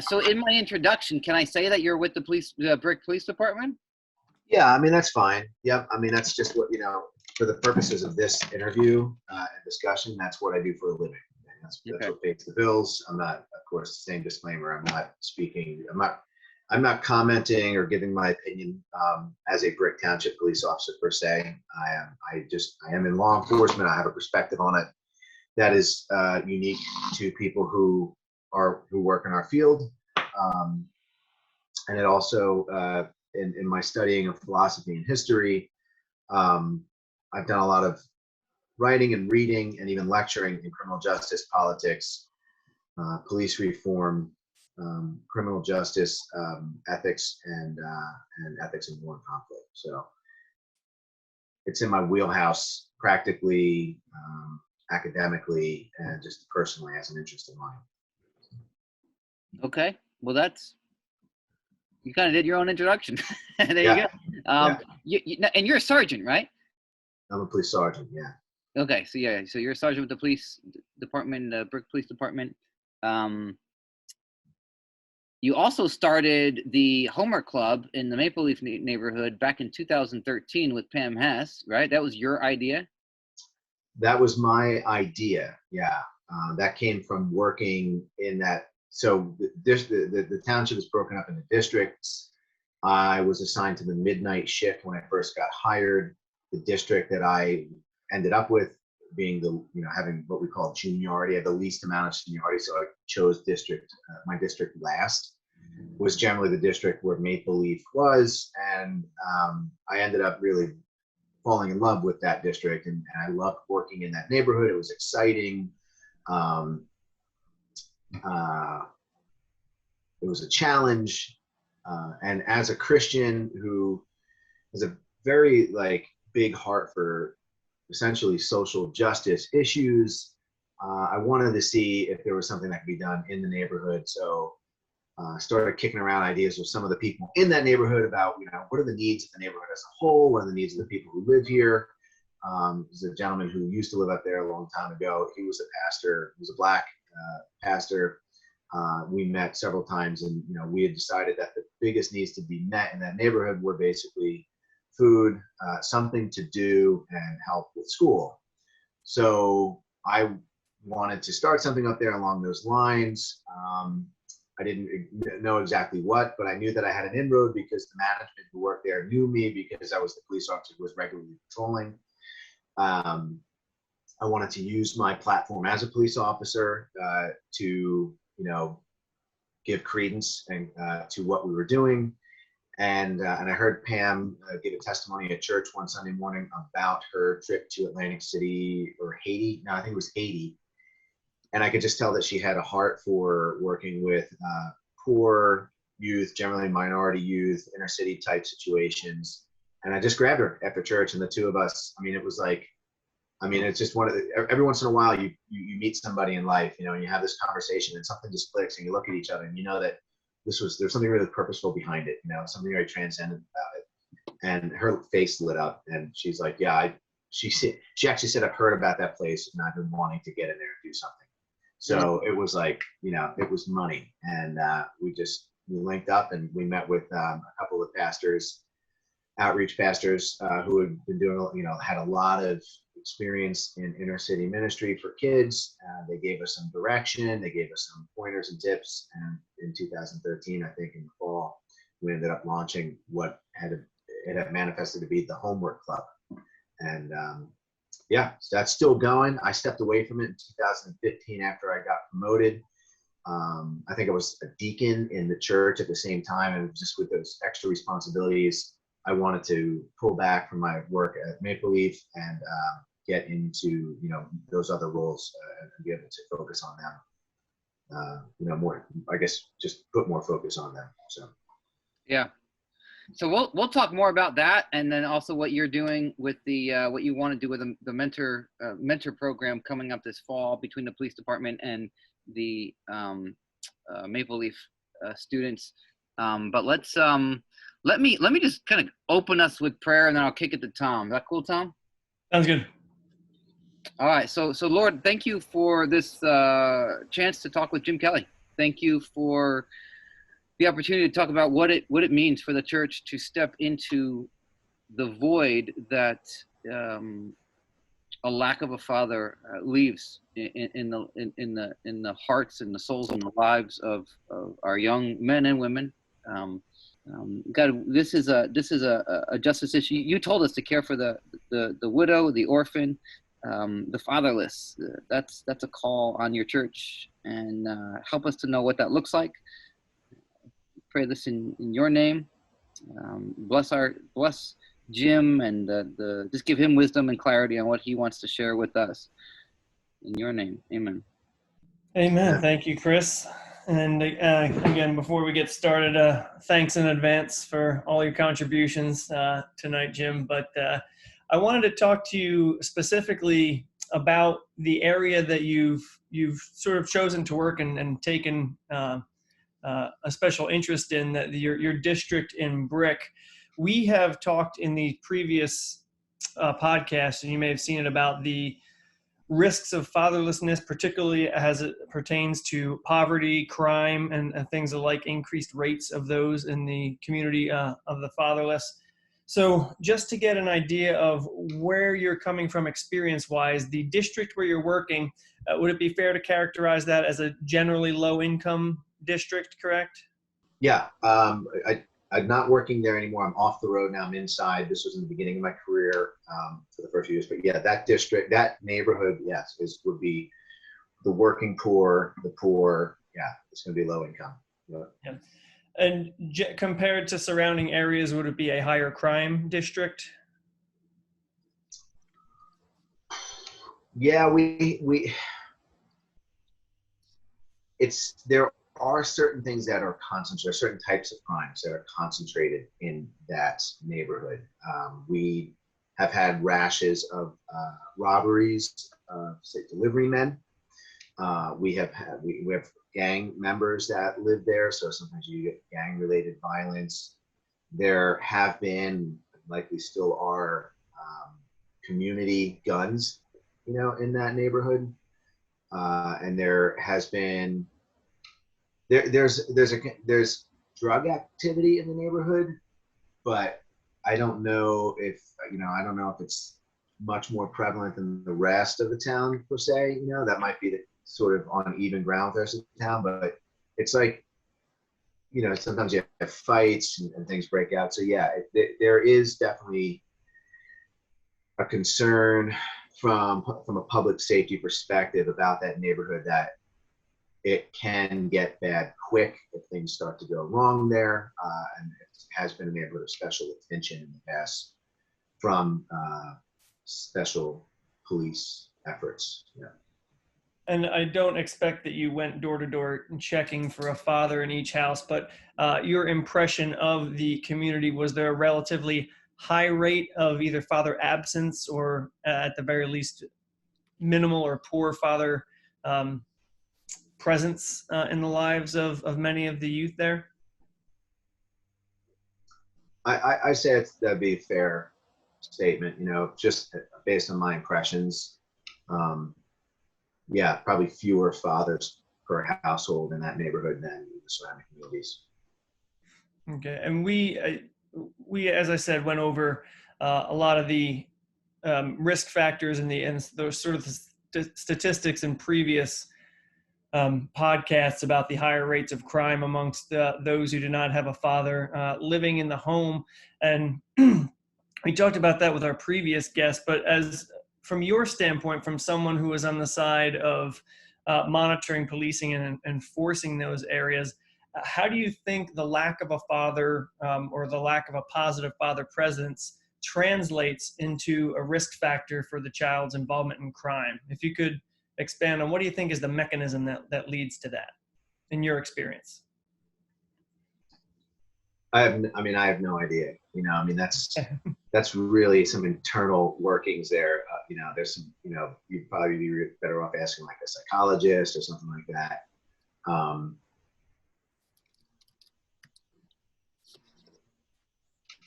So in my introduction, can I say that you're with the Brick Police Department? Yeah, I mean, that's fine. Yep. I mean, that's just what, for the purposes of this interview and discussion, that's what I do for a living. And that's Okay. what pays the bills. I'm not, of course, same disclaimer. I'm not commenting or giving my opinion as a Brick Township police officer per se. I am in law enforcement. I have a perspective on it that is unique to people who work in our field. And it also, in my studying of philosophy and history, I've done a lot of writing and reading and even lecturing in criminal justice, politics, police reform, criminal justice, ethics, and ethics and war and conflict. So it's in my wheelhouse practically, academically, and just personally as an interest of mine. Okay, well you kind of did your own introduction. There Yeah. You go. And you're a sergeant, right? I'm a police sergeant. Yeah. Okay, so you're a sergeant with the police department, Brick Police Department. You also started the Homework Club in the Maple Leaf neighborhood back in 2013 with Pam Hess, right? That was your idea? That was my idea. Yeah. That came from working in that. So the township is broken up into districts. I was assigned to the midnight shift when I first got hired. The district that I ended up with being having what we call juniority, the least amount of seniority. So I chose my district last, was generally the district where Maple Leaf was. And I ended up really falling in love with that district. And I loved working in that neighborhood. It was exciting. It was a challenge. And as a Christian who has a very big heart for essentially social justice issues, I wanted to see if there was something that could be done in the neighborhood. So started kicking around ideas with some of the people in that neighborhood about, what are the needs of the neighborhood as a whole? What are the needs of the people who live here? There's a gentleman who used to live up there a long time ago. He was a pastor. He was a Black pastor. We met several times, and we had decided that the biggest needs to be met in that neighborhood were basically food, something to do, and help with school. So I wanted to start something up there along those lines. I didn't know exactly what, but I knew that I had an inroad because the management who worked there knew me because I was the police officer who was regularly patrolling. I wanted to use my platform as a police officer to, give credence to what we were doing. And I heard Pam give a testimony at church one Sunday morning about her trip to Atlantic City or Haiti. No, I think it was Haiti. And I could just tell that she had a heart for working with poor youth, generally minority youth, inner city type situations. And I just grabbed her after church, and the two of us, it was it's just every once in a while you meet somebody in life, and you have this conversation and something just clicks and you look at each other and you know that there's something really purposeful behind it, something very transcendent about it. And her face lit up and she's like, yeah, she actually said, I've heard about that place and I've been wanting to get in there and do something. So it was it was money. And we linked up and we met with a couple of pastors, outreach pastors who had been doing, had a lot of experience in inner city ministry for kids. They gave us some direction. They gave us some pointers and tips. And in 2013, I think in the fall, we ended up launching what had manifested to be the Homework Club. And so that's still going. I stepped away from it in 2015 after I got promoted. I think I was a deacon in the church at the same time. And just with those extra responsibilities, I wanted to pull back from my work at Maple Leaf and get into, those other roles and be able to focus on them, more, I guess, just put more focus on them. So, yeah. So we'll talk more about that, and then also what you're doing with the what you want to do with the mentor program coming up this fall between the police department and the Maple Leaf students. But let me just kind of open us with prayer, and then I'll kick it to Tom. Is that cool, Tom? Sounds good. All right. So Lord, thank you for this chance to talk with Jim Kelly. Thank you for the opportunity to talk about what it means for the church to step into the void that a lack of a father leaves in the hearts and the souls and the lives of our young men and women. God, this is a justice issue. You told us to care for the widow, the orphan, the fatherless. That's a call on your church, and help us to know what that looks like. Pray this in your name. Bless Jim and just give him wisdom and clarity on what he wants to share with us. In your name, amen. Amen. Yeah. Thank you, Chris. And again, before we get started, thanks in advance for all your contributions tonight, Jim. But I wanted to talk to you specifically about the area that you've sort of chosen to work and taken a special interest in, that your district in Brick. We have talked in the previous podcast, and you may have seen it, about the risks of fatherlessness, particularly as it pertains to poverty, crime, and things like increased rates of those in the community of the fatherless. So just to get an idea of where you're coming from experience-wise, the district where you're working, would it be fair to characterize that as a generally low-income district, correct? Yeah. I'm not working there anymore. I'm off the road now. I'm inside. This was in the beginning of my career for the first few years. But yeah, that district, that neighborhood, yes, would be the working poor, the poor. Yeah, it's going to be low income. Yeah. And compared to surrounding areas, would it be a higher crime district? Yeah, there are certain things that are concentrated, certain types of crimes that are concentrated in that neighborhood. We have had rashes of robberies of, say, delivery men. We have gang members that live there, so sometimes you get gang-related violence. There have been, likely still are, community guns, in that neighborhood, and there has been there's drug activity in the neighborhood, but I don't know if it's much more prevalent than the rest of the town per se. That might be the sort of on even ground versus the town, but it's like, sometimes you have fights and things break out. So yeah, there is definitely a concern from a public safety perspective about that neighborhood, that it can get bad quick if things start to go wrong there. And it has been a neighborhood of special attention in the past from special police efforts. Yeah. And I don't expect that you went door to door checking for a father in each house, but your impression of the community, was there a relatively high rate of either father absence or at the very least minimal or poor father presence in the lives of many of the youth there? I say that'd be a fair statement, just based on my impressions. Yeah, probably fewer fathers per household in that neighborhood than the surrounding communities. Okay, and we, as I said, went over a lot of the risk factors and those sort of statistics in previous podcasts about the higher rates of crime amongst those who do not have a father living in the home. And we talked about that with our previous guest, but from your standpoint, from someone who is on the side of monitoring, policing, and enforcing those areas, how do you think the lack of a father or the lack of a positive father presence translates into a risk factor for the child's involvement in crime? If you could expand on, what do you think is the mechanism that leads to that in your experience? I have no idea. That's really some internal workings there. There's some, you'd probably be better off asking like a psychologist or something like that.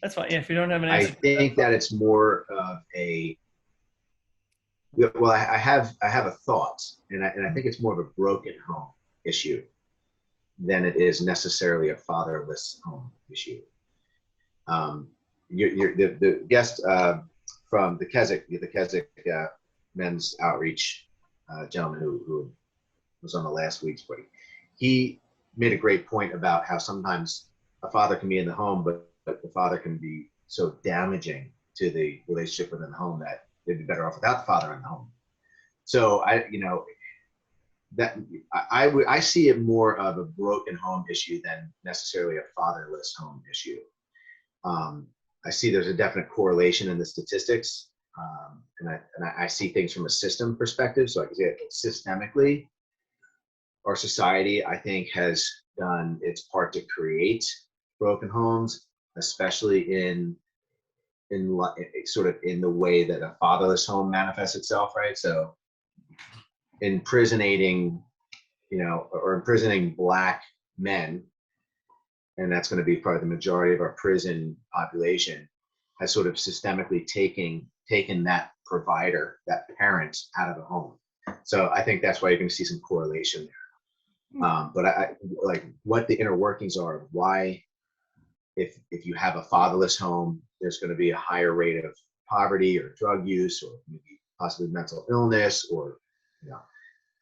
That's fine. Yeah, if you don't have an answer. I think that it's more of a well, I have a thought, and I think it's more of a broken home issue than it is necessarily a fatherless home issue. The guest from the Keswick men's outreach gentleman who was on the last week's break, he made a great point about how sometimes a father can be in the home, but the father can be so damaging to the relationship within the home that they'd be better off without the father in the home. So I see it more of a broken home issue than necessarily a fatherless home issue. I see there's a definite correlation in the statistics, and I see things from a system perspective. So I can say it systemically, our society, I think, has done its part to create broken homes, especially in sort of in the way that a fatherless home manifests itself, right? So imprisoning Black men, and that's going to be probably the majority of our prison population, has sort of systemically taken that provider, that parent, out of the home. So I think that's why you're going to see some correlation there. But I like what the inner workings are of why, if you have a fatherless home, there's going to be a higher rate of poverty or drug use or maybe possibly mental illness, or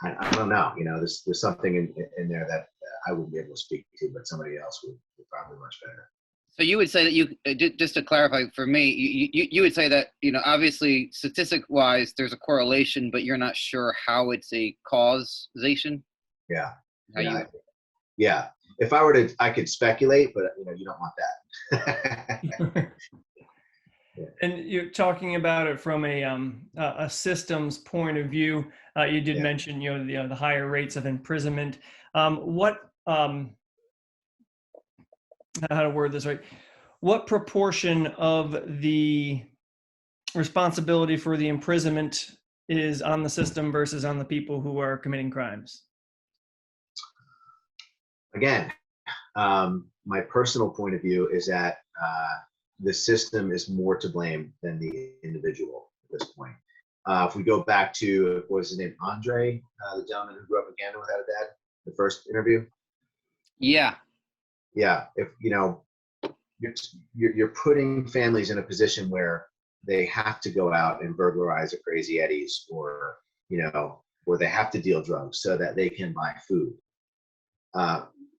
I don't know. There's something in there that I wouldn't be able to speak to, but somebody else would probably much better. So you would say that just to clarify for me, you would say that, obviously statistic wise, there's a correlation, but you're not sure how it's a causation. Yeah. Yeah. If I were to, I could speculate, but you don't want that. Yeah. And you're talking about it from a systems point of view. You did mention, the higher rates of imprisonment. How to word this right? What proportion of the responsibility for the imprisonment is on the system versus on the people who are committing crimes? Again, my personal point of view is that the system is more to blame than the individual at this point. If we go back to, what was his name, Andre, the gentleman who grew up in Canada without a dad, the first interview? Yeah. Yeah. If, you're putting families in a position where they have to go out and burglarize at Crazy Eddie's, or they have to deal drugs so that they can buy food.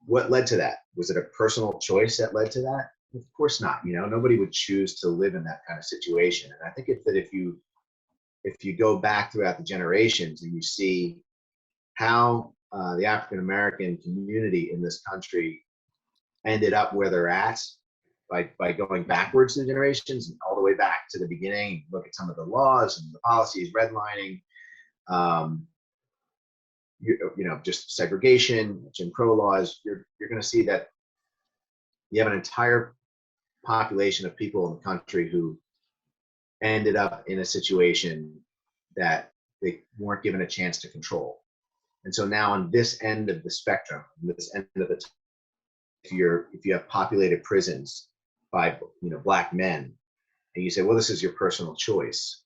What led to that? Was it a personal choice that led to that? Of course not. Nobody would choose to live in that kind of situation. And I think if you go back throughout the generations and you see how the African American community in this country ended up where they're at by going backwards through generations and all the way back to the beginning, look at some of the laws and the policies, redlining, just segregation, Jim Crow laws, you're going to see that you have an entire population of people in the country who ended up in a situation that they weren't given a chance to control. And so now on this end of the spectrum, this end of the, if you have populated prisons by Black men, and you say, well, this is your personal choice.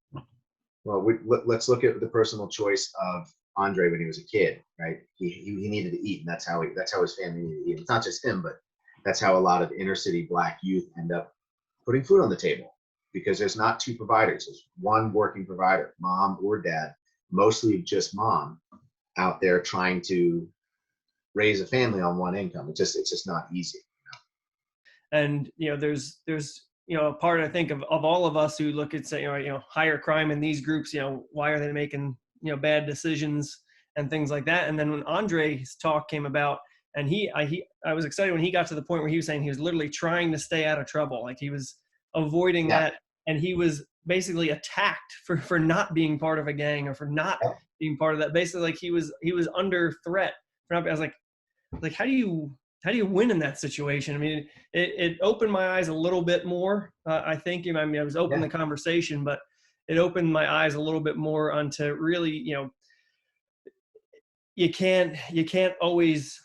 Well, let's look at the personal choice of Andre when he was a kid, right? He needed to eat, and that's how his family needed to eat. It's not just him, but that's how a lot of inner city Black youth end up putting food on the table, because there's not two providers. There's one working provider, mom or dad, mostly just mom, out there trying to raise a family on one income. It's just not easy. And there's a part, I think, of all of us who look at, say, higher crime in these groups, why are they making bad decisions and things like that. And then when Andre's talk came about, and I was excited when he got to the point where he was saying he was literally trying to stay out of trouble, like he was avoiding that, and he was basically attacked for not being part of a gang or for not being part of that. Basically, like he was under threat. I was like how do you win in that situation? I mean, it opened my eyes a little bit more. I think, I was open the conversation, but it opened my eyes a little bit more onto really, you can't always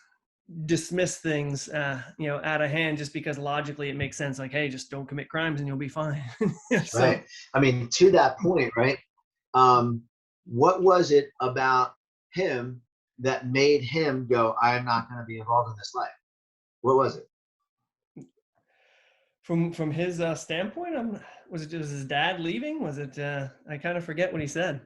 dismiss things, out of hand just because logically it makes sense. Like, hey, just don't commit crimes and you'll be fine. So, right. I mean, to that point, right? What was it about him that made him go, I'm not going to be involved in this life? What was it? From his standpoint, was it just his dad leaving? Was it? I kind of forget what he said.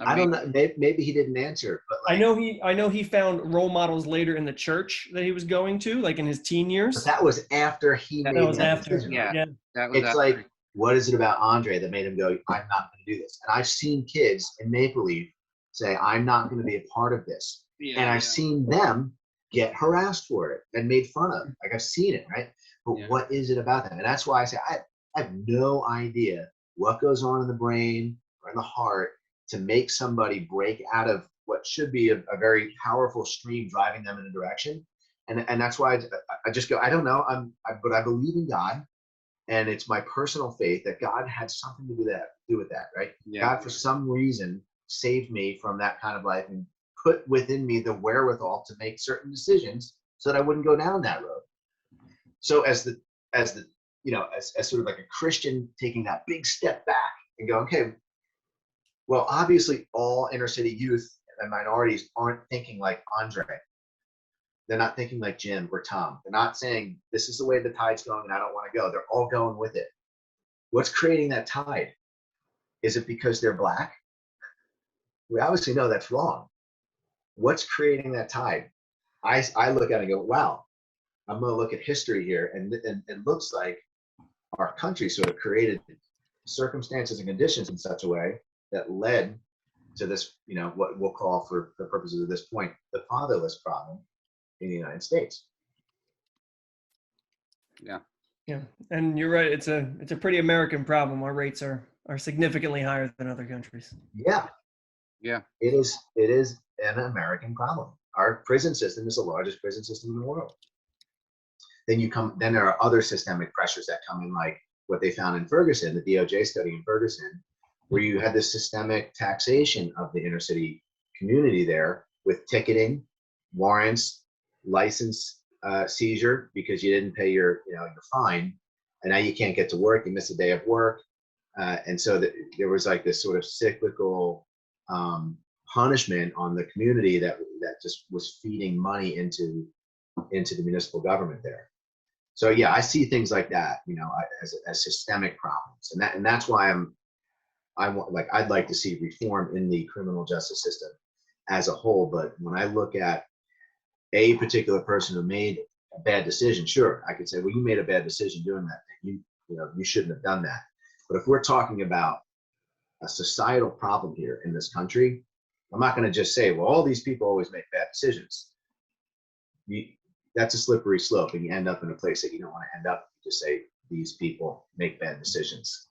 I don't know. Maybe he didn't answer, but like, I know he found role models later in the church that he was going to, like in his teen years. but that was after he That made was that after. decision. Yeah, Yeah. that was It's after. like, what is it about Andre that made him go, I'm not going to do this? And I've seen kids in Maple Leaf say, I'm not going to be a part of this. Yeah, And I've seen them get harassed for it and made fun of. Like, I've seen it, right? But Yeah. what is it about them? And that's why I say, I have no idea what goes on in the brain or in the heart to make somebody break out of what should be a very powerful stream driving them in a direction. And that's why I just go, I don't know. But I believe in God. And it's my personal faith that God had something to do with that, right? Yeah. God, for some reason, saved me from that kind of life and put within me the wherewithal to make certain decisions so that I wouldn't go down that road. So as sort of like a Christian taking that big step back and go, okay, well, obviously all inner city youth and minorities aren't thinking like Andre. They're not thinking like Jim or Tom. They're not saying, this is the way the tide's going and I don't want to go. They're all going with it. What's creating that tide? Is it because they're Black? We obviously know that's wrong. What's creating that tide? I look at it and go, wow, I'm going to look at history here. And it looks like our country sort of created circumstances and conditions in such a way that led to this, what we'll call, for the purposes of this point, the fatherless problem in the United States. Yeah. Yeah, and you're right. It's a pretty American problem. Our rates are significantly higher than other countries. Yeah. Yeah. It is an American problem. Our prison system is the largest prison system in the world. Then there are other systemic pressures that come in, like what they found in Ferguson, the DOJ study in Ferguson, where you had this systemic taxation of the inner city community there with ticketing, warrants, license seizure because you didn't pay your fine, and now you can't get to work. You miss a day of work, and so there was like this sort of cyclical punishment on the community that just was feeding money into the municipal government there. So yeah, I see things like that, as systemic problems, and that's why I'd like to see reform in the criminal justice system as a whole. But when I look at a particular person who made a bad decision, sure, I could say, well, you made a bad decision doing that thing. You shouldn't have done that. But if we're talking about a societal problem here in this country, I'm not going to just say, well, all these people always make bad decisions. That's a slippery slope, and you end up in a place that you don't want to end up. You just say these people make bad decisions,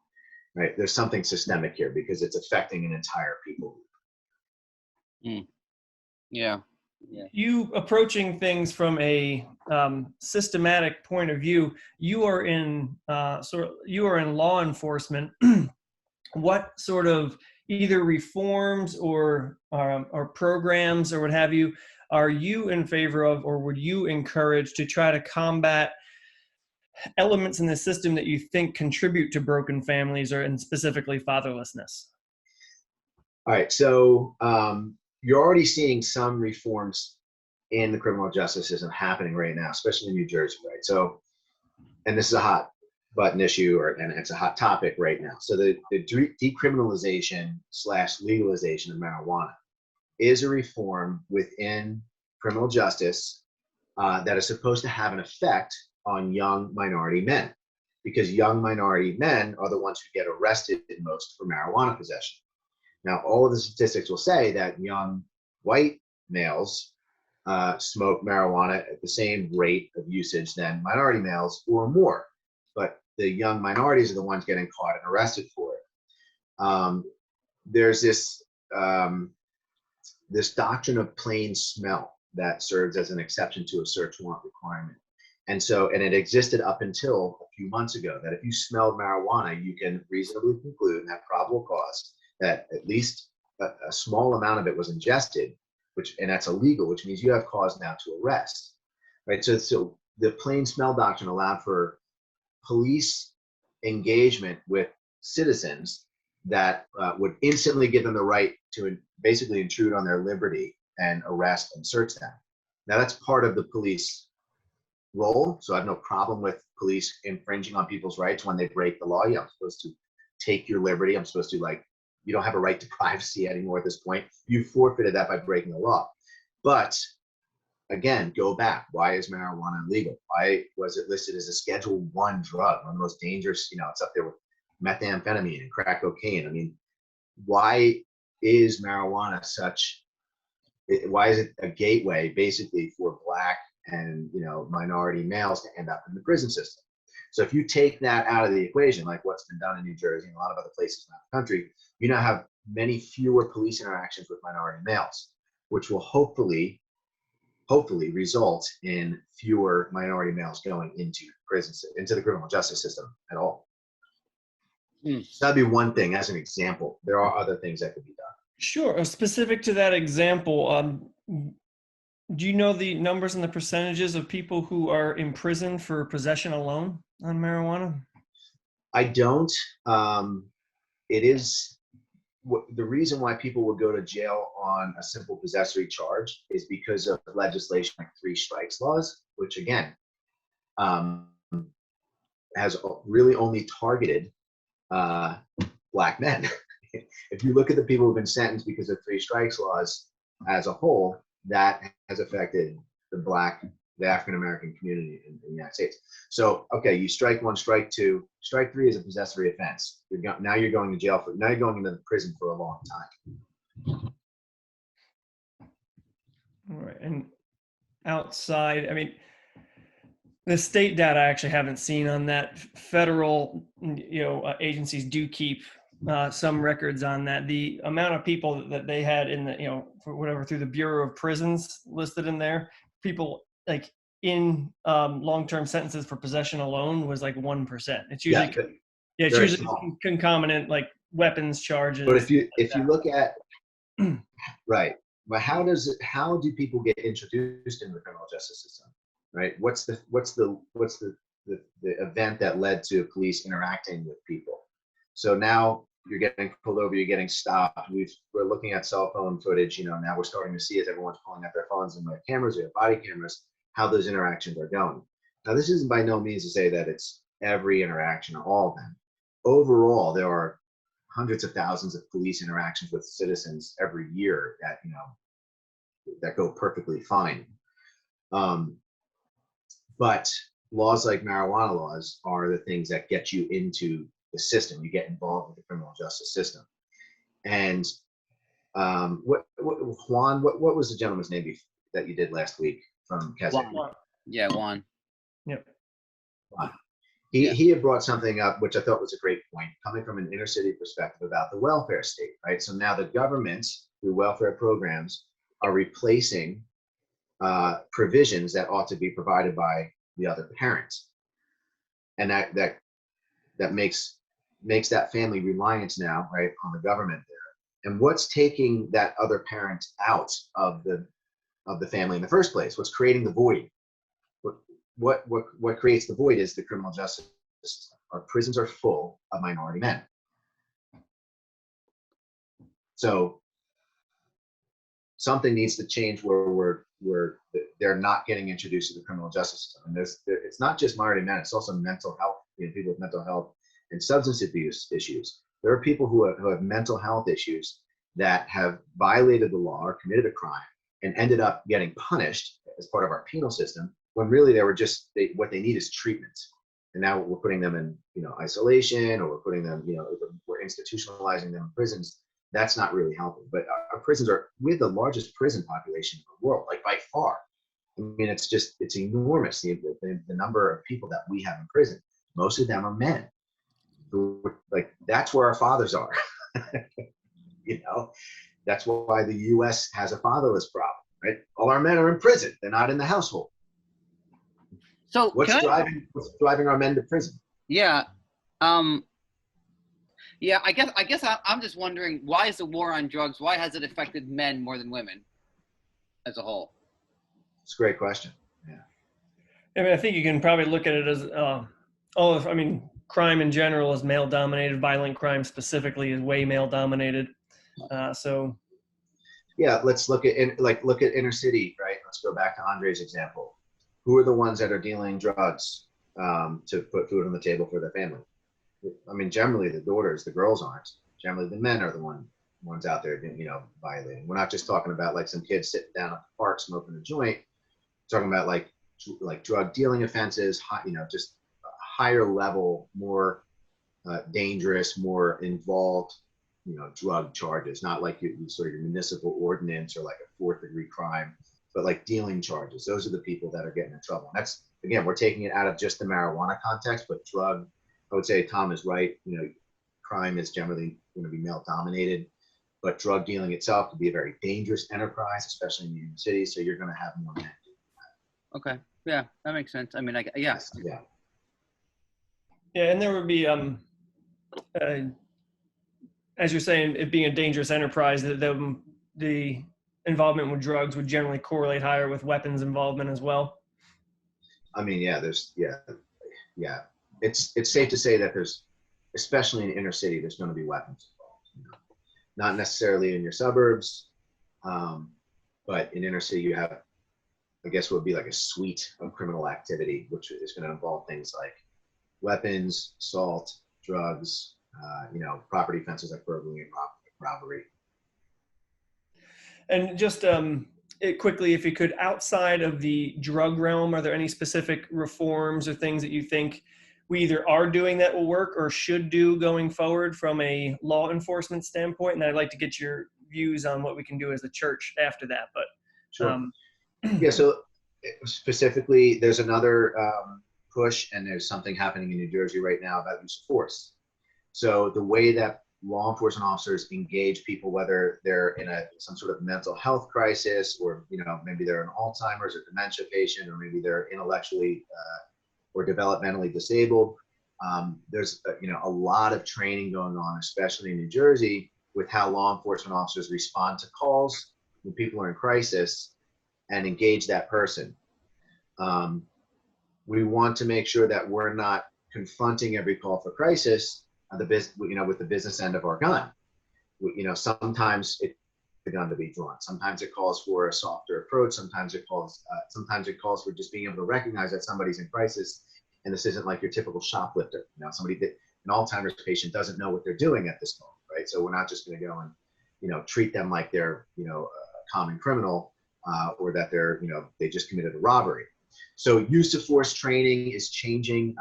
right? There's something systemic here because it's affecting an entire people group. Yeah. You approaching things from a systematic point of view. You are in law enforcement. What sort of either reforms or programs or what have you are you in favor of, or would you encourage to try to combat elements in the system that you think contribute to broken families and specifically fatherlessness? All right, so you're already seeing some reforms in the criminal justice system happening right now, especially in New Jersey, right? So, and this is a hot button issue, and it's a hot topic right now. So the decriminalization / legalization of marijuana is a reform within criminal justice that is supposed to have an effect on young minority men, because young minority men are the ones who get arrested most for marijuana possession. Now, all of the statistics will say that young white males smoke marijuana at the same rate of usage than minority males or more, but the young minorities are the ones getting caught and arrested for it. There's this doctrine of plain smell that serves as an exception to a search warrant requirement. And it existed up until a few months ago, that if you smelled marijuana, you can reasonably conclude and have probable cause that at least a small amount of it was ingested, and that's illegal, which means you have cause now to arrest, right? So the plain smell doctrine allowed for police engagement with citizens that would instantly give them the right to basically intrude on their liberty and arrest and search them. Now that's part of the police role, so I have no problem with police infringing on people's rights when they break the law. Yeah, I'm supposed to take your liberty. I'm supposed to, like, you don't have a right to privacy anymore at this point. You forfeited that by breaking the law. But again, go back. Why is marijuana illegal? Why was it listed as a Schedule I drug, one of the most dangerous? You know, it's up there with methamphetamine and crack cocaine. I mean, why is marijuana why is it a gateway basically for Black and, you know, minority males to end up in the prison system? So if you take that out of the equation, like what's been done in New Jersey and a lot of other places around the country, you now have many fewer police interactions with minority males, which will hopefully result in fewer minority males going into prison, into the criminal justice system at all. So that'd be one thing as an example. There are other things that could be done. Sure. Specific to that example, do you know the numbers and the percentages of people who are in prison for possession alone on marijuana? I don't. It is the reason why people would go to jail on a simple possessory charge is because of legislation like 3 strikes laws, which again has really only targeted Black men. If you look at the people who've been sentenced because of 3 strikes laws as a whole, that has affected the African American community in the United States. So, okay, you strike 1, strike 2, strike 3 is a possessory offense. Now you're going to jail now you're going into the prison for a long time. All right. And outside, I mean, the state data I actually haven't seen on that. Federal, agencies do keep some records on that. The amount of people that they had in the, through the Bureau of Prisons listed in there, people like in long-term sentences for possession alone was like 1%. It's usually, it's usually small. Concomitant like weapons charges. But if you look at right, but how do people get introduced into the criminal justice system? Right? What's the event that led to police interacting with people? So now you're getting pulled over, you're getting stopped. We're looking at cell phone footage. Now we're starting to see, as everyone's pulling out their phones and their cameras, their body cameras, how those interactions are going. Now, this isn't by no means to say that it's every interaction or all of them. Overall, there are hundreds of thousands of police interactions with citizens every year that go perfectly fine. But laws like marijuana laws are the things that get you into the system. You get involved with the criminal justice system. And what was the gentleman's name that you did last week from Keswick? Juan. Yeah, Juan. Yep. Juan. He had brought something up, which I thought was a great point, coming from an inner city perspective about the welfare state, right? So now the government, through welfare programs, are replacing provisions that ought to be provided by the other parent, and that makes that family reliant now, right, on the government there. And what's taking that other parent out of the family in the first place? What's creating the void? What creates the void is the criminal justice system. Our prisons are full of minority men. So something needs to change where they're not getting introduced to the criminal justice system. And it's not just minority men, it's also mental health, people with mental health and substance abuse issues. There are people who have mental health issues that have violated the law or committed a crime and ended up getting punished as part of our penal system, when really what they need is treatment. And now we're putting them in, isolation, or we're putting them, we're institutionalizing them in prisons. That's not really helping. But our prisons we're the largest prison population in the world, like by far. I mean, it's enormous, the number of people that we have in prison. Most of them are men. Like, that's where our fathers are. That's why the U.S. has a fatherless problem, right? All our men are in prison. They're not in the household. So what's driving our men to prison? Yeah. I guess I'm just wondering, why is the war on drugs, why has it affected men more than women as a whole? It's a great question. Yeah. I mean, I think you can probably look at it as, crime in general is male dominated. Violent crime specifically is way male dominated. So Yeah, let's look at look at inner city, right? Let's go back to Andre's example. Who are the ones that are dealing drugs to put food on the table for their family? I mean, generally the daughters, the girls aren't. Generally, the men are the ones out there, violating. We're not just talking about like some kids sitting down at the park smoking a joint. We're talking about like drug dealing offenses, just higher level, more dangerous, more involved, drug charges. Not like you sort of your municipal ordinance or like a fourth-degree crime, but like dealing charges. Those are the people that are getting in trouble. And that's, again, we're taking it out of just the marijuana context, but drug, I would say Tom is right. Crime is generally going to be male dominated, but drug dealing itself could be a very dangerous enterprise, especially in the inner city. So you're going to have more men. Okay. Yeah, that makes sense. I mean, yeah. Yeah. Yeah, and there would be, as you're saying, it being a dangerous enterprise, the involvement with drugs would generally correlate higher with weapons involvement as well. I mean, yeah, it's safe to say that there's, especially in inner city, there's going to be weapons involved. Not necessarily in your suburbs, but in inner city you have, I guess, what would be like a suite of criminal activity, which is going to involve things like weapons, assault, drugs, property offenses like burglary and robbery. And just quickly, if you could, outside of the drug realm, are there any specific reforms or things that you think we either are doing that will work or should do going forward from a law enforcement standpoint? And I'd like to get your views on what we can do as a church after that. But sure. Yeah, so specifically, there's another push, and there's something happening in New Jersey right now about use of force. So the way that law enforcement officers engage people, whether they're in some sort of mental health crisis, or maybe they're an Alzheimer's or dementia patient, or maybe they're intellectually or developmentally disabled. There's a lot of training going on, especially in New Jersey, with how law enforcement officers respond to calls when people are in crisis and engage that person. We want to make sure that we're not confronting every call for crisis with the business end of our gun. Sometimes it's the gun to be drawn. Sometimes it calls for a softer approach. Sometimes it calls for just being able to recognize that somebody's in crisis, and this isn't like your typical shoplifter. Somebody that an Alzheimer's patient doesn't know what they're doing at this moment, right? So we're not just going to go and treat them like they're a common criminal, or that they're they just committed a robbery. So use of force training is changing.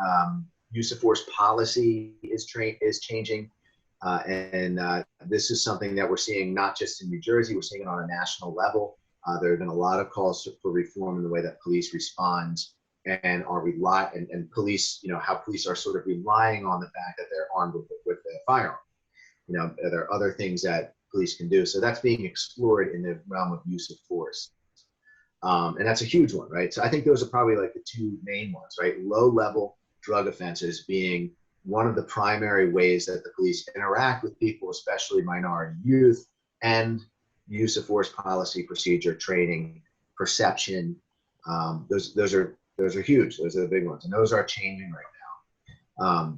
Use of force policy is changing. And this is something that we're seeing not just in New Jersey, we're seeing it on a national level. There have been a lot of calls for reform in the way that police respond and and police, how police are sort of relying on the fact that they're armed with a firearm. There are other things that police can do. So that's being explored in the realm of use of force. And that's a huge one, right? So I think those are probably like the two main ones, right? Low level drug offenses being one of the primary ways that the police interact with people, especially minority youth, and use of force policy, procedure, training, perception. Those are huge. Those are the big ones, and those are changing right now.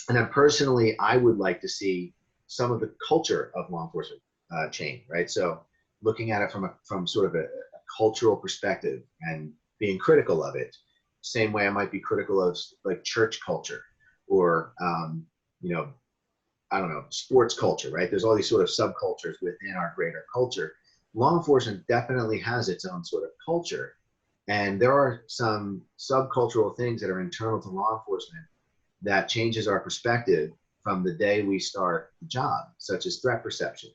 And then personally, I would like to see some of the culture of law enforcement change, right? So looking at it from sort of a cultural perspective and being critical of it, same way I might be critical of like church culture or I don't know, sports culture, right? There's all these sort of subcultures within our greater culture. Law enforcement definitely has its own sort of culture, and there are some subcultural things that are internal to law enforcement that changes our perspective from the day we start the job, such as threat perception.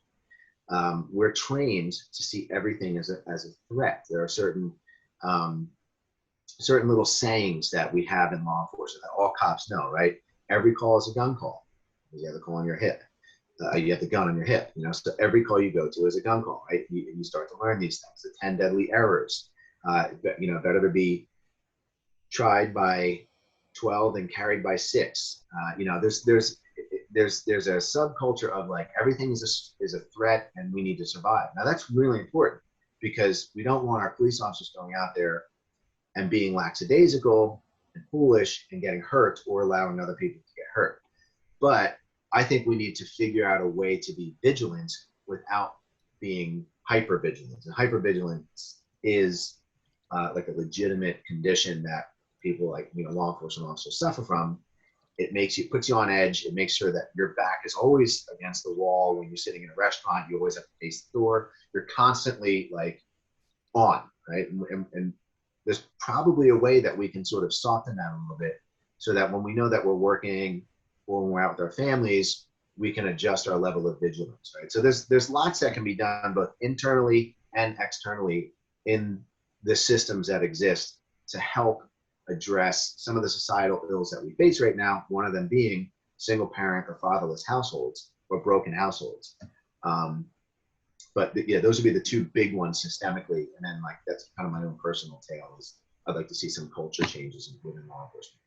We're trained to see everything as a threat. There are certain little sayings that we have in law enforcement that all cops know, right? Every call is a gun call. You have the call on your hip. You have the gun on your hip. So every call you go to is a gun call, right? You start to learn these things. The 10 deadly errors. Better to be tried by 12 and carried by 6. There's a subculture of like everything is a threat and we need to survive. Now that's really important because we don't want our police officers going out there and being lackadaisical and foolish and getting hurt or allowing other people to get hurt. But I think we need to figure out a way to be vigilant without being hyper vigilant. And hyper vigilance is like a legitimate condition that people like, law enforcement officers suffer from. It puts you on edge. It makes sure that your back is always against the wall. When you're sitting in a restaurant, you always have to face the door. You're constantly like on, right? And there's probably a way that we can sort of soften that a little bit so that when we know that we're working or when we're out with our families, we can adjust our level of vigilance, right? So there's lots that can be done both internally and externally in the systems that exist to help address some of the societal ills that we face right now, one of them being single parent or fatherless households or broken households. But yeah, those would be the two big ones systemically. And then like, that's kind of my own personal tale is I'd like to see some culture changes within law enforcement.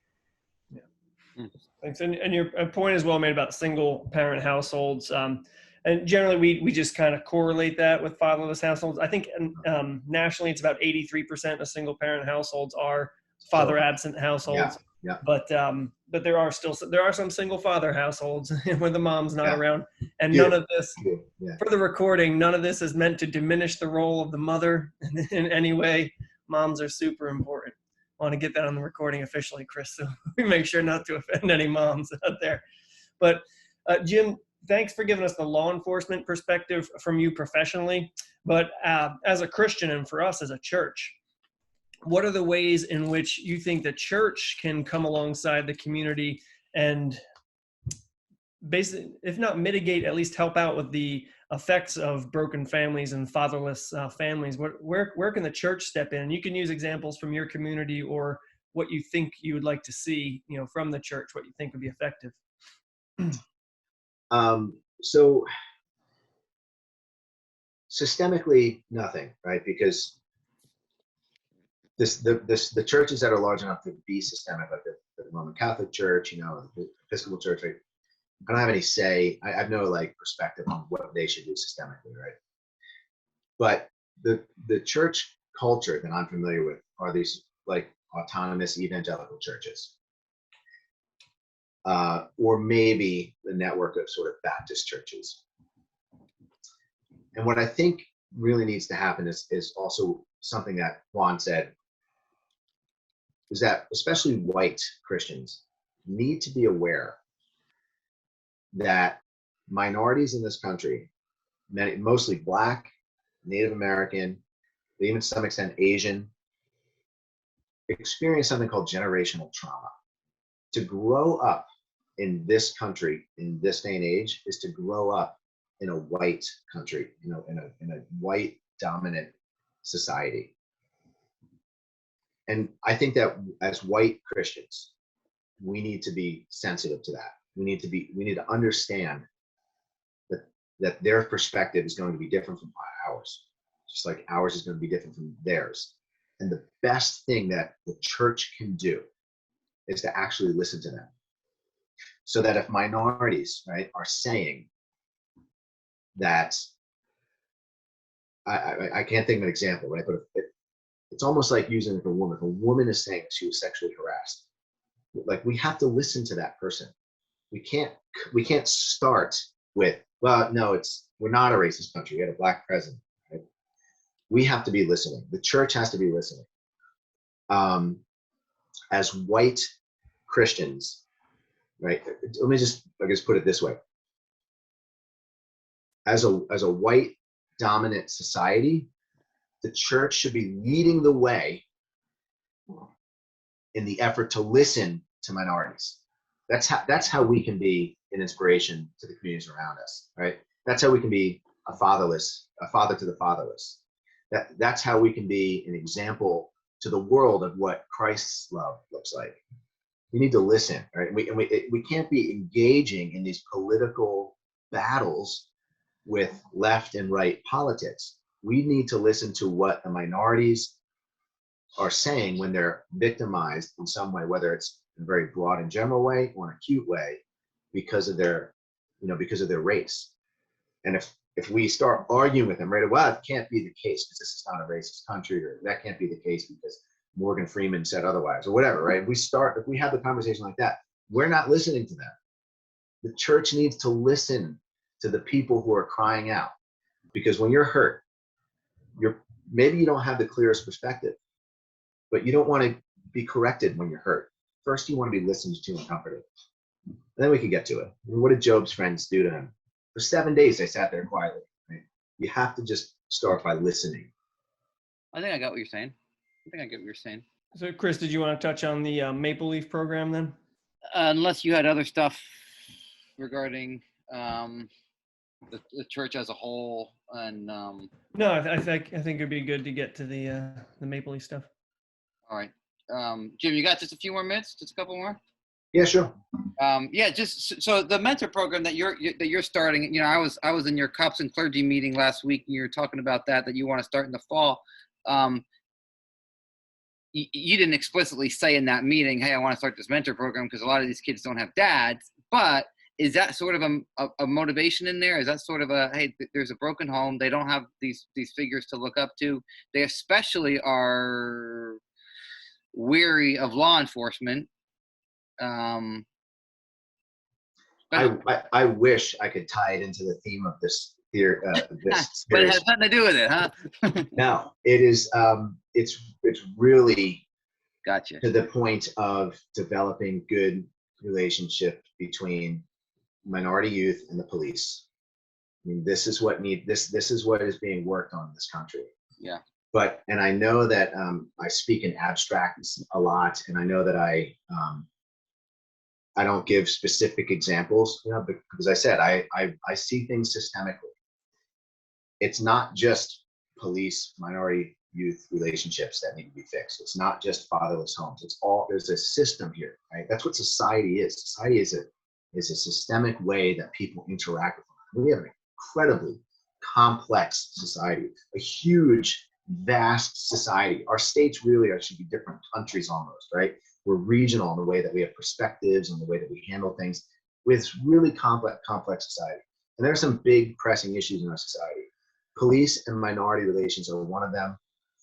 Yeah. Thanks. And your point is well made about single parent households. And generally we just kind of correlate that with fatherless households. I think nationally it's about 83% of single parent households are father absent households. Yeah. But there are some single father households where the mom's not around, and Yeah. none of this, Yeah. for the recording, none of this is meant to diminish the role of the mother in any way. Moms are super important. I want to get that on the recording officially, Chris, so we make sure not to offend any moms out there. But Jim, thanks for giving us the law enforcement perspective from you professionally. But as a Christian and for us as a church, what are the ways in which you think the church can come alongside the community and basically, if not mitigate, at least help out with the effects of broken families and fatherless families? Where can the church step in? You can use examples from your community or what you think you would like to see, from the church, what you think would be effective. So systemically, nothing, right? Because the churches that are large enough to be systemic, like the Roman Catholic Church, the Episcopal Church, right? I don't have any say. I have no like perspective on what they should do systemically, right? But the church culture that I'm familiar with are these like autonomous evangelical churches, or maybe the network of sort of Baptist churches. And what I think really needs to happen is also something that Juan said, is that especially white Christians need to be aware that minorities in this country, mostly Black, Native American, even to some extent Asian, experience something called generational trauma. To grow up in this country, in this day and age, is to grow up in a white country, in a white dominant society. And I think that as white Christians, we need to be sensitive to that. We need to understand that their perspective is going to be different from ours, just like ours is going to be different from theirs. And the best thing that the church can do is to actually listen to them. So that if minorities, right, are saying that, I can't think of an example, right, but it's almost like using a woman. If a woman is saying she was sexually harassed, like we have to listen to that person. We can't start with, well, no, we're not a racist country. We had a Black president. Right? We have to be listening. The church has to be listening. As white Christians, right? Let me just, I guess, put it this way. As a white dominant society, the church should be leading the way in the effort to listen to minorities. That's how we can be an inspiration to the communities around us, right? That's how we can be a father to the fatherless. That's how we can be an example to the world of what Christ's love looks like. We need to listen, right? We can't be engaging in these political battles with left and right politics. We need to listen to what the minorities are saying when they're victimized in some way, whether it's in a very broad and general way or an acute way, because of their race. And if we start arguing with them right away, well, it can't be the case because this is not a racist country, or that can't be the case because Morgan Freeman said otherwise, or whatever, right? If we have the conversation like that, we're not listening to them. The church needs to listen to the people who are crying out, because when you're hurt, maybe you don't have the clearest perspective, but you don't want to be corrected when you're hurt. First, you want to be listened to and comforted. Then we can get to it. And what did Job's friends do to him? For 7 days, they sat there quietly. Right? You have to just start by listening. I think I got what you're saying. I think I get what you're saying. So, Chris, did you want to touch on the Maple Leaf program then? Unless you had other stuff regarding the church as a whole, and No, I think it'd be good to get to the Maple Leaf stuff. all right, Jim, you got just a few more minutes, just a couple more. Yeah, sure. Yeah, just so the mentor program that you're starting. You know, I was in your cops and clergy meeting last week, and you were talking about that you want to start in the fall. You didn't explicitly say in that meeting, hey, I want to start this mentor program, because a lot of these kids don't have dads. But is that sort of a motivation in there? Is that sort of hey, there's a broken home. They don't have these figures to look up to. They especially are weary of law enforcement. I wish I could tie it into the theme of this here. This but it has nothing to do with it, huh? No, it is. It's really Gotcha. to the point of developing good relationship between minority youth and the police. I mean, this is what is being worked on in this country. Yeah. And I know that I speak in abstracts a lot, and I know that I don't give specific examples, because I said I see things systemically. It's not just police minority youth relationships that need to be fixed. It's not just fatherless homes. There's a system here, right? That's what society is. Society is a systemic way that people interact with one another. We have an incredibly complex society, a huge, vast society. Our states really should be different countries almost, right? We're regional in the way that we have perspectives and the way that we handle things. With really complex society. And there are some big pressing issues in our society. Police and minority relations are one of them.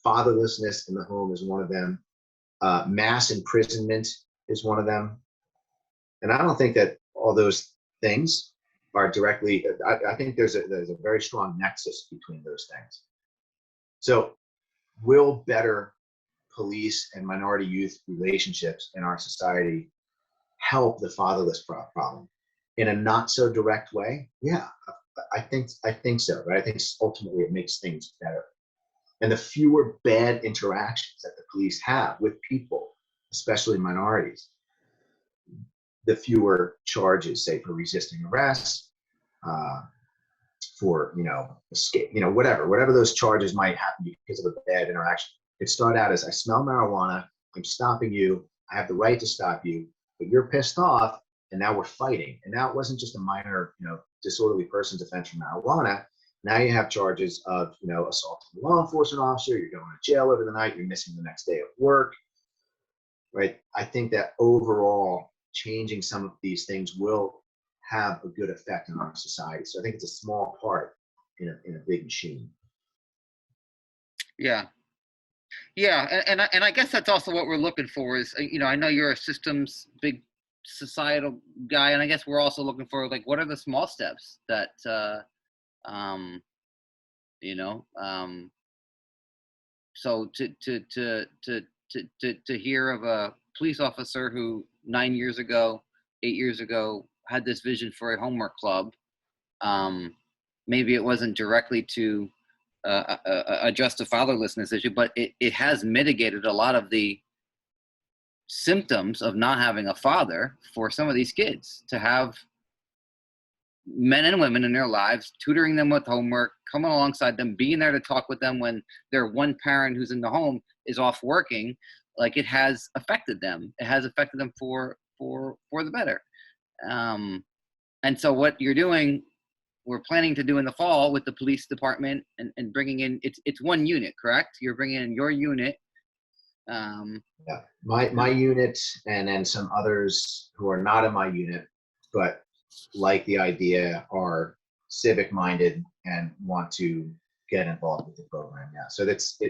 Fatherlessness in the home is one of them. Mass imprisonment is one of them. And I don't think that all those things are directly, I think there's a very strong nexus between those things. So will better police and minority youth relationships in our society help the fatherless problem in a not so direct way? Yeah, I think so, right? I think ultimately it makes things better. And the fewer bad interactions that the police have with people, especially minorities, the fewer charges, say, for resisting arrest, for escape, whatever those charges might happen because of a bad interaction. It started out as, I smell marijuana, I'm stopping you, I have the right to stop you, but you're pissed off, and now we're fighting. And now it wasn't just a minor, disorderly person's offense for marijuana. Now you have charges of, assaulting a law enforcement officer, you're going to jail over the night, you're missing the next day of work, right? I think that overall, changing some of these things will have a good effect on our society. So I think it's a small part in a big machine. Yeah. Yeah, and I guess that's also what we're looking for is, I know you're a systems big societal guy, and I guess we're also looking for, like, what are the small steps that so to hear of a police officer who 8 years ago had this vision for a homework club. Maybe it wasn't directly to address the fatherlessness issue, but it has mitigated a lot of the symptoms of not having a father for some of these kids, to have men and women in their lives, tutoring them with homework, coming alongside them, being there to talk with them when their one parent who's in the home is off working. Like, it has affected them. It has affected them for the better. And so what you're doing, we're planning to do in the fall with the police department and bringing in, it's one unit, correct? You're bringing in your unit. Yeah, my unit, and then some others who are not in my unit, but like the idea, are civic minded and want to get involved with the program. Yeah. So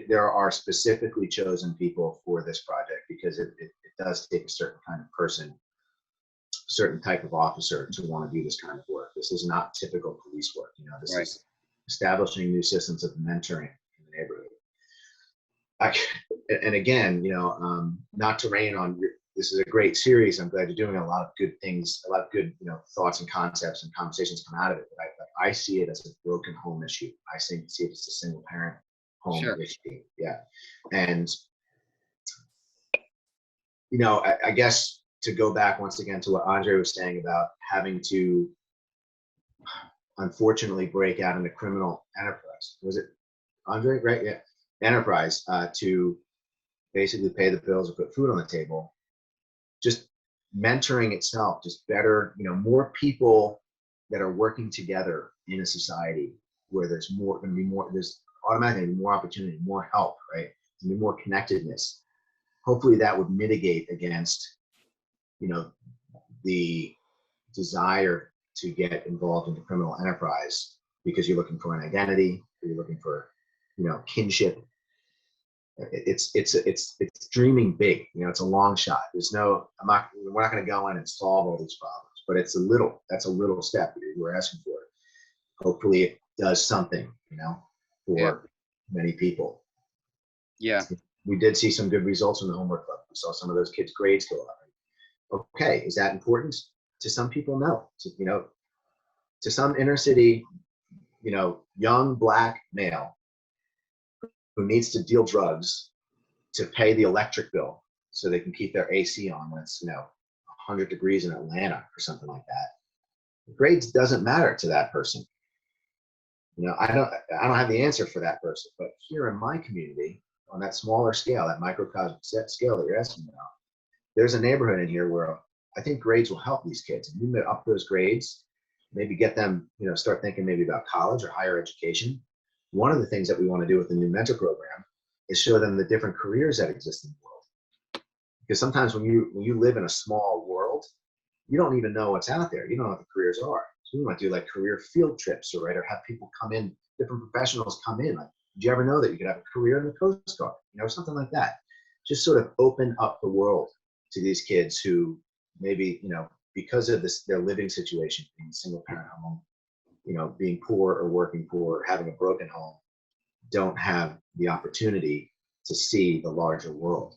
there are specifically chosen people for this project because it does take a certain kind of person, certain type of officer to want to do this kind of work. This is not typical police work. This Right. is establishing new systems of mentoring in the neighborhood. And again, not to rain on this is a great series. I'm glad you're doing a lot of good things, a lot of good, thoughts and concepts and conversations come out of it. But I see it as a broken home issue. I see it as a single parent home Sure. issue. Yeah. And, I guess to go back once again to what Andre was saying about having to unfortunately break out into criminal enterprise. Was it Andre? Right? Yeah. Enterprise to basically pay the bills or put food on the table. Just mentoring itself, just better, more people that are working together in a society where there's there's automatically more opportunity, more help, right? There's more connectedness. Hopefully that would mitigate against, the desire to get involved in the criminal enterprise because you're looking for an identity, or you're looking for, kinship. It's dreaming big. It's a long shot. We're not going to go in and solve all these problems, but that's a little step we're asking for. Hopefully it does something, for many people. Yeah. We did see some good results from the homework club. We saw some of those kids' grades go up. Okay, is that important? To some people, no. To some inner city, young Black male who needs to deal drugs to pay the electric bill so they can keep their AC on when it's 100 degrees in Atlanta or something like that. Grades doesn't matter to that person. I don't have the answer for that person, but here in my community, on that smaller scale, that microcosmic scale that you're asking about, there's a neighborhood in here where I think grades will help these kids. And you may up those grades, maybe get them, start thinking maybe about college or higher education. One of the things that we want to do with the new mentor program is show them the different careers that exist in the world. Because sometimes when you live in a small world, you don't even know what's out there. You don't know what the careers are. So we might do like career field trips or have people come in, different professionals come in. Like, did you ever know that you could have a career in the Coast Guard? Something like that. Just sort of open up the world to these kids who maybe, because of their living situation, being a single parent home, being poor or working poor, having a broken home, don't have the opportunity to see the larger world.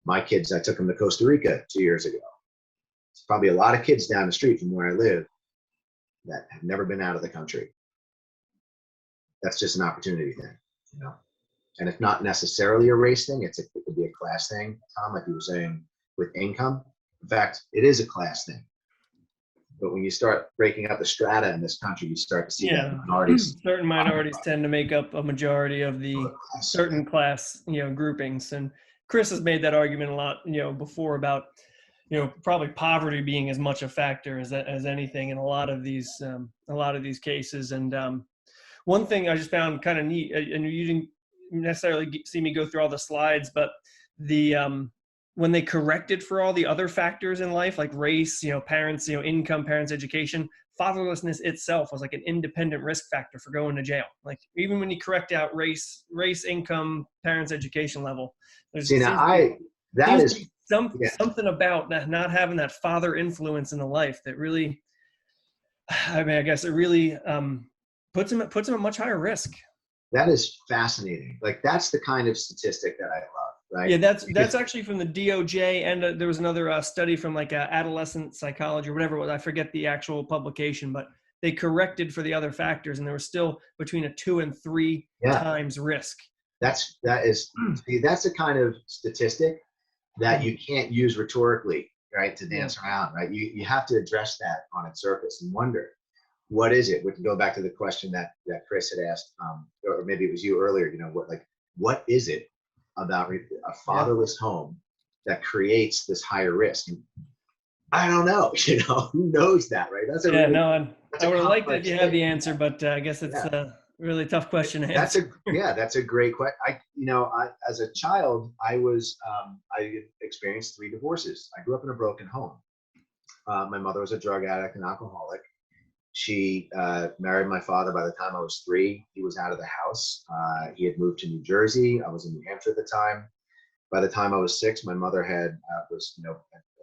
My kids, I took them to Costa Rica 2 years ago. There's probably a lot of kids down the street from where I live that have never been out of the country. That's just an opportunity thing, And it's not necessarily a race thing. It could be a class thing, Tom, like you were saying, with income. In fact, it is a class thing. But when you start breaking up the strata in this country, you start to see that minorities. Certain minorities tend to make up a majority of the certain class, groupings. And Chris has made that argument a lot, before about, probably poverty being as much a factor as anything in a lot of these cases. And one thing I just found kind of neat, and you didn't necessarily see me go through all the slides, but the when they corrected for all the other factors in life, like race, parents, income, parents' education, fatherlessness itself was like an independent risk factor for going to jail. Like even when you correct out race, income, parents' education level, there's something about that, not having that father influence in the life that really, I guess it really puts him at much higher risk. That is fascinating. Like that's the kind of statistic that I love. Right? Yeah, that's actually from the DOJ, and there was another study from like adolescent psychology or whatever it was. I forget the actual publication, but they corrected for the other factors, and there was still between a 2 and 3 times risk. That's the kind of statistic that you can't use rhetorically, right, to dance around, right? You have to address that on its surface and wonder, what is it? We can go back to the question that Chris had asked, or maybe it was you earlier. What is it about a fatherless home that creates this higher risk? And I don't know. Who knows that, right? That's I would have liked it if you had the answer, but I guess it's a really tough question to answer. That's a great question. I as a child, I experienced 3 divorces. I grew up in a broken home. My mother was a drug addict and alcoholic, She married my father by the time I was 3. He was out of the house. He had moved to New Jersey. I was in New Hampshire at the time. By the time I was 6, my mother had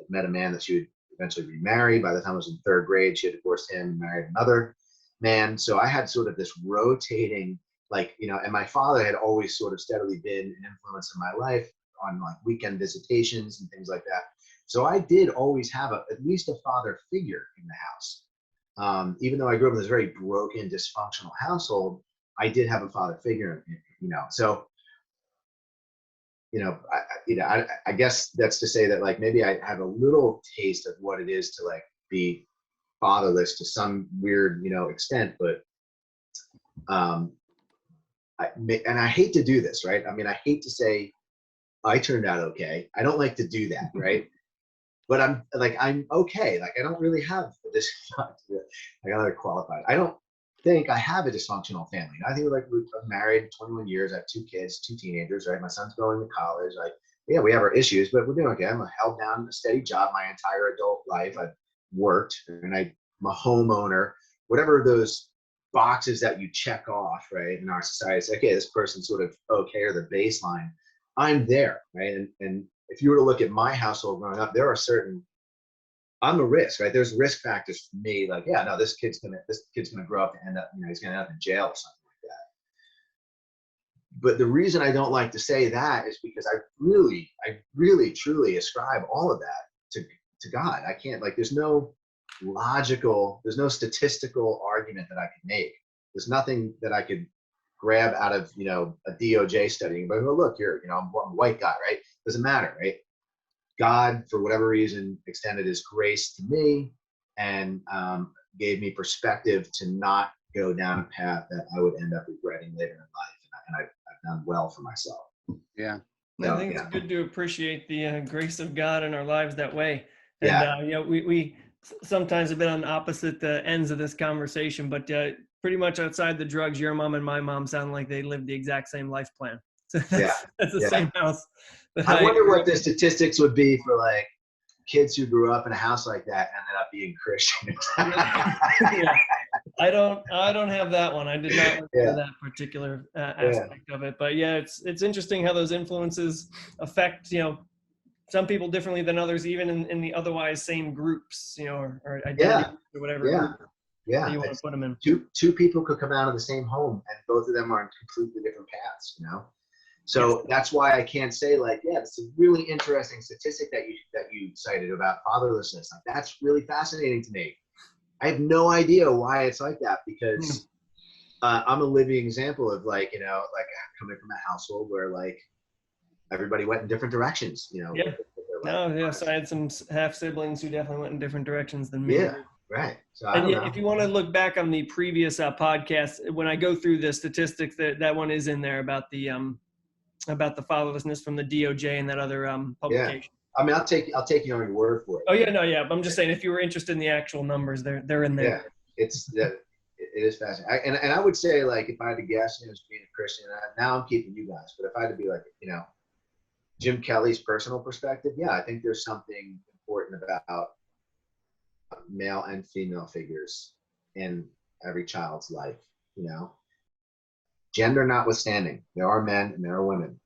met a man that she would eventually remarry. By the time I was in 3rd grade, she had divorced him and married another man. So I had sort of this rotating, and my father had always sort of steadily been an influence in my life on like weekend visitations and things like that. So I did always have at least a father figure in the house. Even though I grew up in this very broken, dysfunctional household, I did have a father figure, So, I guess that's to say that like maybe I have a little taste of what it is to like be fatherless to some weird, extent, but I hate to do this, right? I mean, I hate to say I turned out okay. I don't like to do that, right? But I'm okay. Like I don't really have this. I gotta qualify. I don't think I have a dysfunctional family. I think we're married 21 years. I have 2 kids, 2 teenagers. Right, my son's going to college. We have our issues, but we're doing okay. I'm held down a steady job my entire adult life. I've worked, and I'm a homeowner. Whatever those boxes that you check off, right, in our society, it's okay. This person's sort of okay, or the baseline. I'm there, right, and if you were to look at my household growing up, there are I'm a risk, right? There's risk factors for me. Like, yeah, no, this kid's gonna grow up to end up, he's gonna end up in jail or something like that. But the reason I don't like to say that is because I really, truly ascribe all of that to God. I can't there's no statistical argument that I could make. There's nothing that I could grab out of a DOJ study. But look, I'm a white guy, right? Doesn't matter, right? God, for whatever reason, extended his grace to me and gave me perspective to not go down a path that I would end up regretting later in life. And I've done well for myself. Yeah. I think it's good to appreciate the grace of God in our lives that way. And yeah. We sometimes have been on opposite ends of this conversation, but pretty much outside the drugs, your mom and my mom sound like they lived the exact same life plan. So that's the same house. But I wonder what the statistics would be for like kids who grew up in a house like that and ended up being Christian. Yeah. I don't have that one. I did not look into that particular aspect of it. But yeah, it's interesting how those influences affect, some people differently than others, even in the otherwise same groups, or identity or whatever group you want to put them in. Two people could come out of the same home and both of them are on completely different paths, So that's why I can't say it's a really interesting statistic that you cited about fatherlessness. That's really fascinating to me. I have no idea why it's like that because I'm a living example of coming from a household where everybody went in different directions, So I had some half siblings who definitely went in different directions than me. Yeah, right. So if you want to look back on the previous podcast, when I go through the statistics, that one is in there about the fatherlessness from the DOJ and that other publication. I mean, I'll take you on your word for it. Oh yeah. I'm just saying, if you were interested in the actual numbers, they're in there. Yeah, it is fascinating. And I would say if I had to guess, as being a Christian, now I'm keeping you guys, but if I had to be Jim Kelly's personal perspective, I think there's something important about male and female figures in every child's life. Gender notwithstanding, there are men and there are women,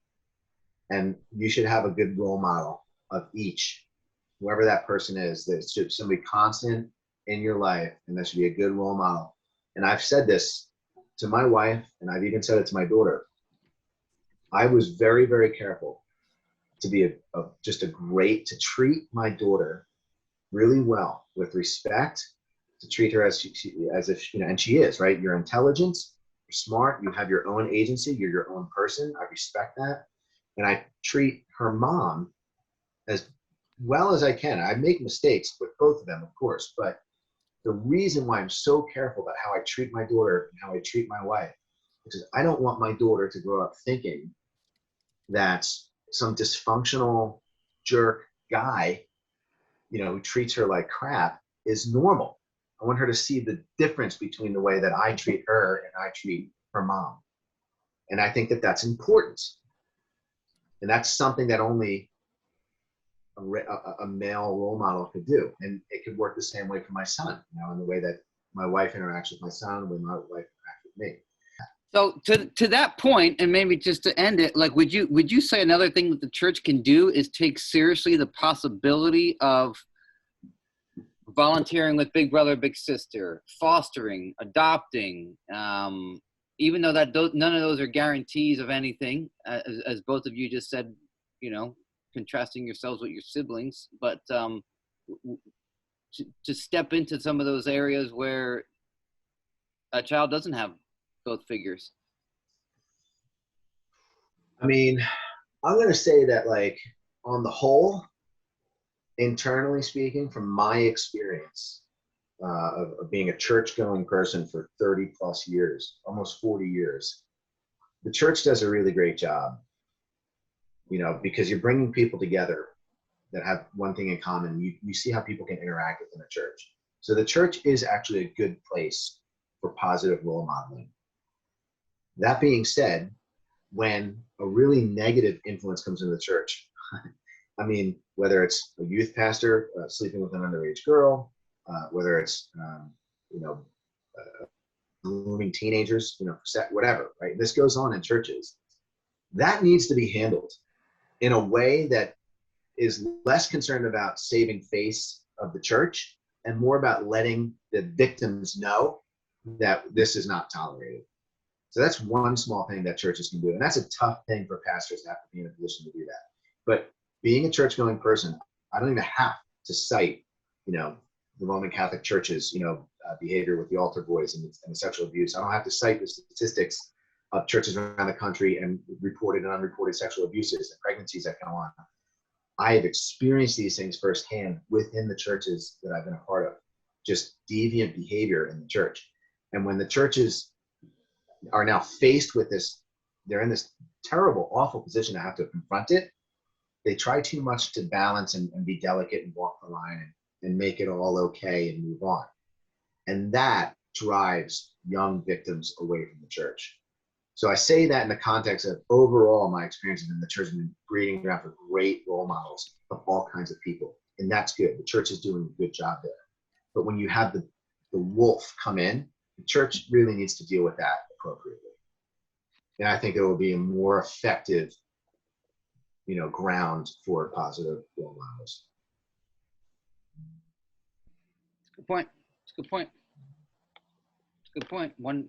and you should have a good role model of each, whoever that person is. There should be somebody constant in your life, and that should be a good role model. And I've said this to my wife, and I've even said it to my daughter. I was very, very careful to be to treat my daughter really well, with respect, to treat her as if and she is, right? You're intelligent, you're smart, you have your own agency, you're your own person. I respect that. And I treat her mom as well as I can. I make mistakes with both of them, of course, but the reason why I'm so careful about how I treat my daughter and how I treat my wife is because I don't want my daughter to grow up thinking that some dysfunctional jerk guy, who treats her like crap is normal. I want her to see the difference between the way that I treat her and I treat her mom. And I think that that's important. And that's something that only a male role model could do. And it could work the same way for my son, in the way that my wife interacts with my son, the way my wife interacts with me. So to that point, and maybe just to end it, like, would you say another thing that the church can do is take seriously the possibility of volunteering with Big Brother, Big Sister, fostering, adopting, even though none of those are guarantees of anything, as both of you just said, you know, contrasting yourselves with your siblings, but to step into some of those areas where a child doesn't have both figures. I mean, I'm going to say that, like, on the whole, internally speaking, from my experience of being a church-going person for 30 plus years, almost 40 years, the church does a really great job, you know, because you're bringing people together that have one thing in common. You see how people can interact within a church. So the church is actually a good place for positive role modeling. That being said, when a really negative influence comes into the church, I mean, whether it's a youth pastor sleeping with an underage girl, whether it's, you know, grooming teenagers, you know, whatever, right? This goes on in churches. That needs to be handled in a way that is less concerned about saving face of the church and more about letting the victims know that this is not tolerated. So that's one small thing that churches can do. And that's a tough thing for pastors to have to be in a position to do that. But being a church-going person, I don't even have to cite, you know, the Roman Catholic Church's, you know, behavior with the altar boys and the sexual abuse. I don't have to cite the statistics of churches around the country and reported and unreported sexual abuses and pregnancies that go on. I have experienced these things firsthand within the churches that I've been a part of, just deviant behavior in the church. And when the churches are now faced with this, they're in this terrible, awful position to have to confront it. They try too much to balance and be delicate and walk the line and make it all okay and move on. And that drives young victims away from the church. So I say that in the context of overall my experiences in the church and breeding ground for great role models of all kinds of people. And that's good. The church is doing a good job there. But when you have the wolf come in, the church really needs to deal with that appropriately. And I think it will be a more effective, you know, ground for positive role models. Good point. It's a good point. It's a good point. One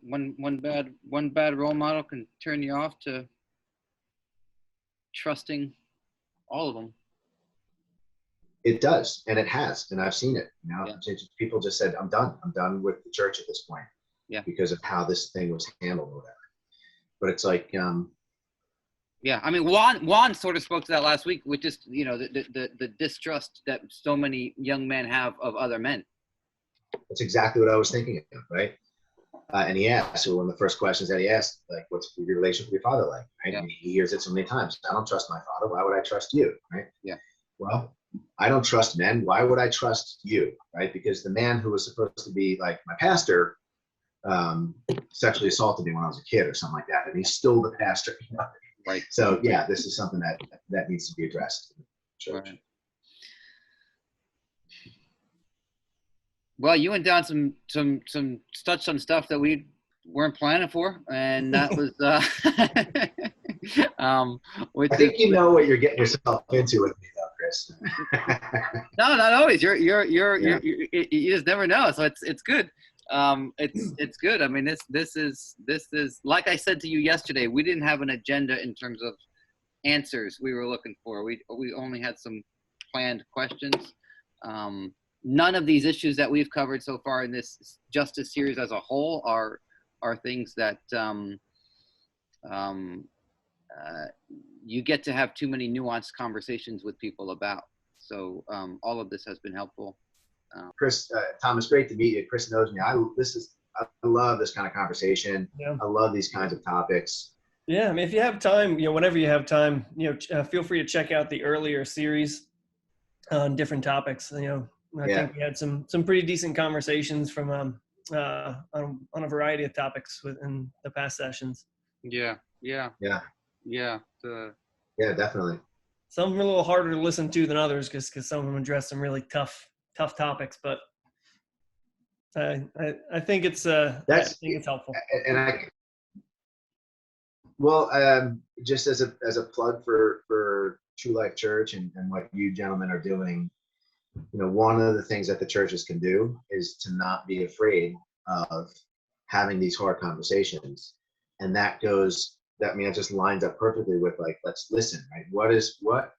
bad role model can turn you off to trusting all of them. It does, and it has, and I've seen it. You know, Yeah. People just said, "I'm done. I'm done with the church at this point." Yeah. Because of how this thing was handled or whatever. But it's like, yeah, I mean, Juan sort of spoke to that last week, with just, you know, the distrust that so many young men have of other men. that's exactly what I was thinking of, right? And he asked, so one of the first questions that he asked, like, what's your relationship with your father like? Right? Yeah. And he hears it so many times. I don't trust my father. Why would I trust you? Right? Yeah. Well, I don't trust men. Why would I trust you? Right? Because the man who was supposed to be like my pastor sexually assaulted me when I was a kid or something like that. And he's still the pastor. You know? Right. So yeah, this is something that needs to be addressed in the church. Right. Well, you went down some touched on stuff that we weren't planning for, and that was I think you know what you're getting yourself into with me, though, Chris. No, not always. You just never know. So it's good. It's good. I mean, this is like I said to you yesterday. We didn't have an agenda in terms of answers we were looking for. We only had some planned questions. None of these issues that we've covered so far in this justice series as a whole are things that you get to have too many nuanced conversations with people about. So all of this has been helpful. Chris, Thomas, great to meet you. Chris knows me. I love this kind of conversation. Yeah. I love these kinds of topics. Yeah, I mean, if you have time, you know, whenever you have time, you know, feel free to check out the earlier series on different topics. You know, I think we had some pretty decent conversations from on a variety of topics within the past sessions. Yeah, definitely. Some are a little harder to listen to than others because some of them address some really tough topics. But I think it's I That's think it's helpful. and I well, just as a plug for True Life Church and what you gentlemen are doing, one of the things that the churches can do is to not be afraid of having these hard conversations. And that just lines up perfectly with, like, let's listen, right? What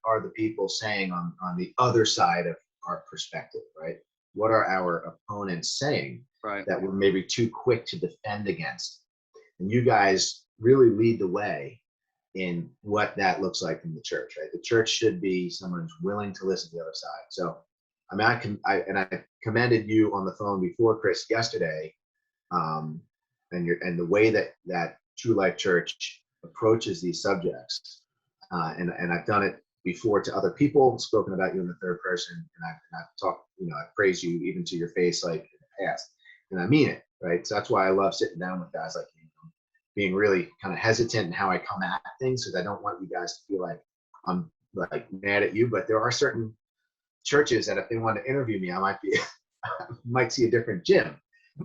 are the people saying on the other side of our perspective, right? What are our opponents saying Right. that we're maybe too quick to defend against? And you guys really lead the way in what that looks like in the church, right? The church should be someone who's willing to listen to the other side. So, I mean, I commended you on the phone before, Chris, yesterday, and the way that True Life Church approaches these subjects, and I've done it before to other people, spoken about you in the third person, and I've talked, I've praised you even to your face, like, in the past, and I mean it, right? So that's why I love sitting down with guys like you, being really kind of hesitant in how I come at things, because I don't want you guys to feel like I'm like mad at you. But there are certain churches that if they want to interview me, I might see a different Jim.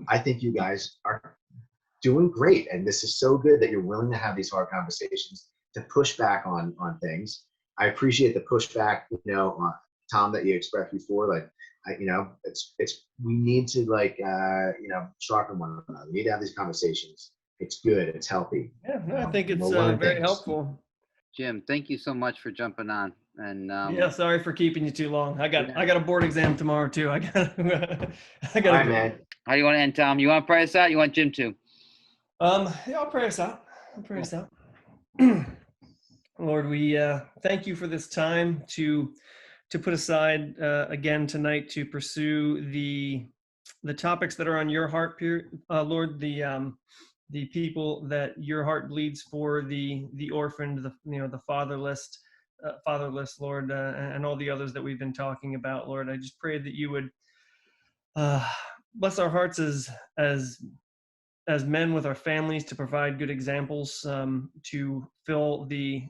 I think you guys are doing great, and this is so good that you're willing to have these hard conversations, to push back on things. I appreciate the pushback, Tom, that you expressed before. Like, we need to, like, sharpen one another. We need to have these conversations. It's good. It's healthy. Yeah, no, I think it's We'll learn very things. helpful. Jim, thank you so much for jumping on. And Yeah, sorry for keeping you too long. I got a board exam tomorrow too. I got All right, man. How do you want to end, Tom? You want to pray us out? You want Jim to? Yeah, I'll pray us out. Lord, we thank you for this time to put aside again tonight to pursue the topics that are on your heart, Lord. The people that your heart bleeds for, the orphaned, the fatherless, Lord, and all the others that we've been talking about, Lord. I just pray that you would bless our hearts as men with our families, to provide good examples, to fill the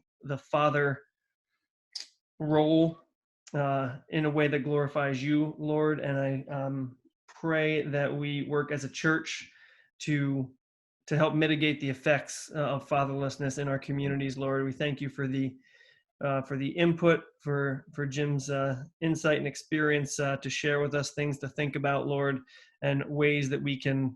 father role in a way that glorifies you, Lord. And I pray that we work as a church to help mitigate the effects of fatherlessness in our communities, Lord. We thank you for the input, for Jim's insight and experience to share with us things to think about, Lord, and ways that we can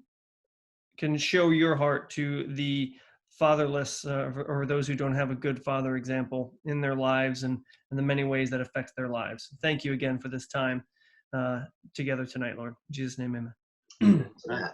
show your heart to the fatherless or those who don't have a good father example in their lives, and the many ways that affects their lives. Thank you again for this time together tonight, Lord. In Jesus' name, amen. Amen.